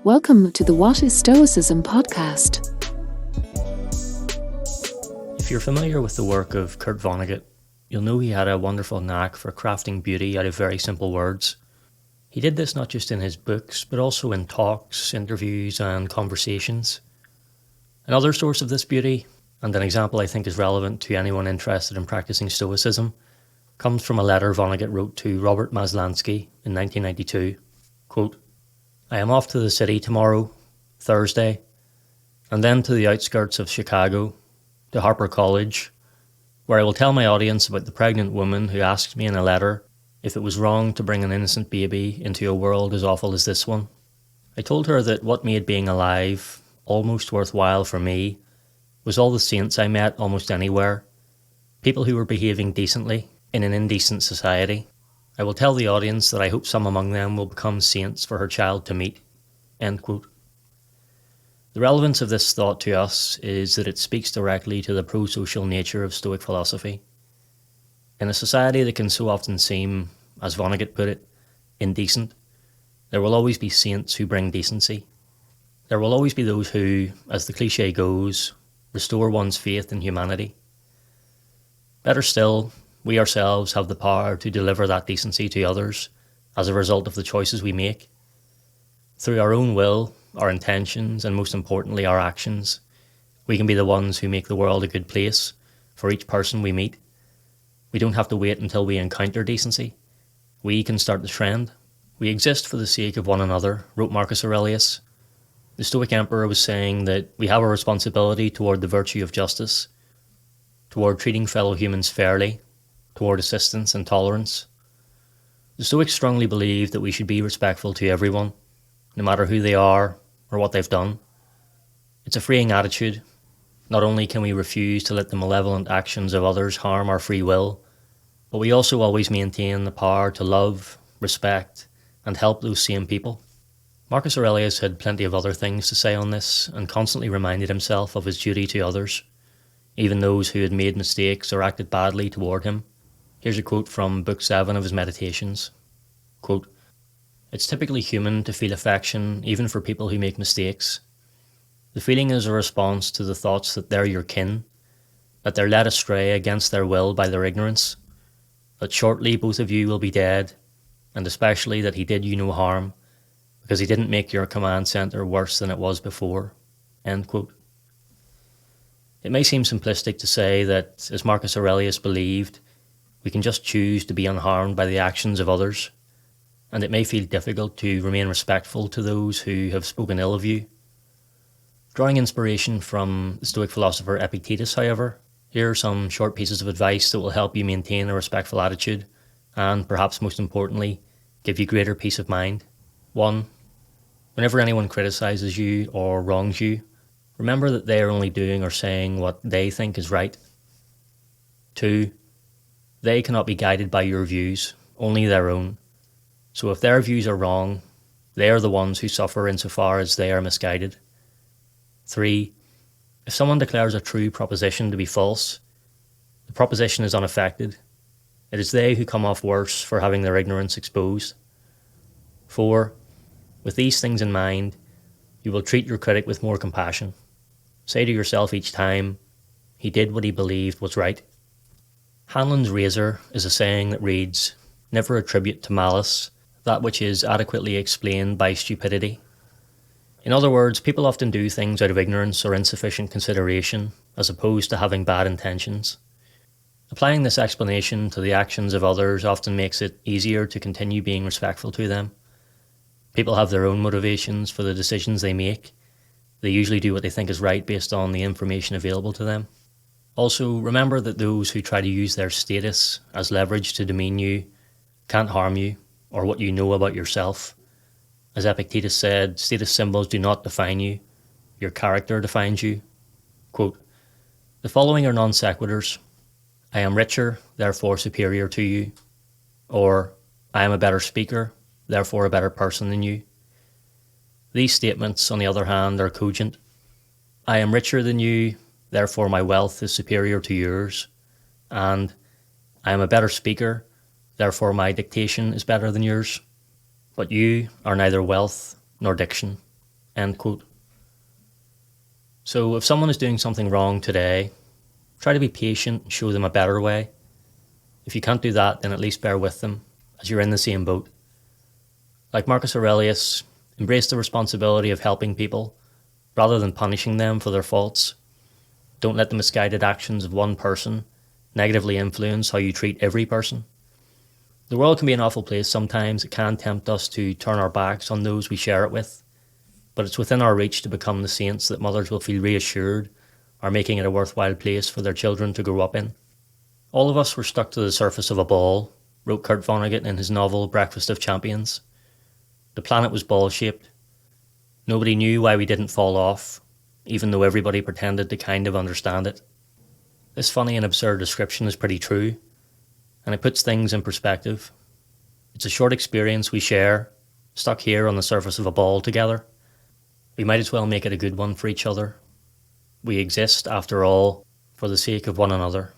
Welcome to the What is Stoicism podcast. If you're familiar with the work of Kurt Vonnegut, you'll know he had a wonderful knack for crafting beauty out of very simple words. He did this not just in his books, but also in talks, interviews, and conversations. Another source of this beauty, and an example I think is relevant to anyone interested in practicing Stoicism, comes from a letter Vonnegut wrote to Robert Maslansky in 1992. Quote, "I am off to the city tomorrow, Thursday, and then to the outskirts of Chicago, to Harper College, where I will tell my audience about the pregnant woman who asked me in a letter if it was wrong to bring an innocent baby into a world as awful as this one. I told her that what made being alive almost worthwhile for me was all the saints I met almost anywhere, people who were behaving decently in an indecent society. I will tell the audience that I hope some among them will become saints for her child to meet." End quote. The relevance of this thought to us is that it speaks directly to the pro-social nature of Stoic philosophy. In a society that can so often seem, as Vonnegut put it, indecent, there will always be saints who bring decency. There will always be those who, as the cliché goes, restore one's faith in humanity. Better still, we ourselves have the power to deliver that decency to others as a result of the choices we make. Through our own will, our intentions, and most importantly, our actions, we can be the ones who make the world a good place for each person we meet. We don't have to wait until we encounter decency. We can start the trend. "We exist for the sake of one another," wrote Marcus Aurelius. The Stoic emperor was saying that we have a responsibility toward the virtue of justice, toward treating fellow humans fairly, toward assistance and tolerance. The Stoics strongly believe that we should be respectful to everyone, no matter who they are or what they've done. It's a freeing attitude. Not only can we refuse to let the malevolent actions of others harm our free will, but we also always maintain the power to love, respect, and help those same people. Marcus Aurelius had plenty of other things to say on this and constantly reminded himself of his duty to others, even those who had made mistakes or acted badly toward him. Here's a quote from Book 7 of his Meditations. Quote, "It's typically human to feel affection even for people who make mistakes. The feeling is a response to the thoughts that they're your kin, that they're led astray against their will by their ignorance, that shortly both of you will be dead, and especially that he did you no harm, because he didn't make your command center worse than it was before." End quote. It may seem simplistic to say that, as Marcus Aurelius believed, we can just choose to be unharmed by the actions of others, and it may feel difficult to remain respectful to those who have spoken ill of you. Drawing inspiration from the Stoic philosopher Epictetus, however, here are some short pieces of advice that will help you maintain a respectful attitude and, perhaps most importantly, give you greater peace of mind. 1. Whenever anyone criticizes you or wrongs you, remember that they are only doing or saying what they think is right. 2. They cannot be guided by your views, only their own. So if their views are wrong, they are the ones who suffer insofar as they are misguided. 3. If someone declares a true proposition to be false, the proposition is unaffected. It is they who come off worse for having their ignorance exposed. 4. With these things in mind, you will treat your critic with more compassion. Say to yourself each time, "He did what he believed was right." Hanlon's razor is a saying that reads, "Never attribute to malice that which is adequately explained by stupidity." In other words, people often do things out of ignorance or insufficient consideration, as opposed to having bad intentions. Applying this explanation to the actions of others often makes it easier to continue being respectful to them. People have their own motivations for the decisions they make. They usually do what they think is right based on the information available to them. Also, remember that those who try to use their status as leverage to demean you can't harm you or what you know about yourself. As Epictetus said, status symbols do not define you. Your character defines you. Quote, "The following are non sequiturs. I am richer, therefore superior to you. Or, I am a better speaker, therefore a better person than you. These statements, on the other hand, are cogent. I am richer than you, therefore my wealth is superior to yours. And I am a better speaker, therefore my dictation is better than yours. But you are neither wealth nor diction." End quote. So if someone is doing something wrong today, try to be patient and show them a better way. If you can't do that, then at least bear with them, as you're in the same boat. Like Marcus Aurelius, embrace the responsibility of helping people, rather than punishing them for their faults. Don't let the misguided actions of one person negatively influence how you treat every person. The world can be an awful place sometimes. It can tempt us to turn our backs on those we share it with. But it's within our reach to become the saints that mothers will feel reassured are making it a worthwhile place for their children to grow up in. All of us were stuck to the surface of a ball, wrote Kurt Vonnegut in his novel Breakfast of Champions. The planet was ball-shaped. Nobody knew why we didn't fall off, even though everybody pretended to kind of understand it. This funny and absurd description is pretty true, and it puts things in perspective. It's a short experience we share, stuck here on the surface of a ball together. We might as well make it a good one for each other. We exist, after all, for the sake of one another.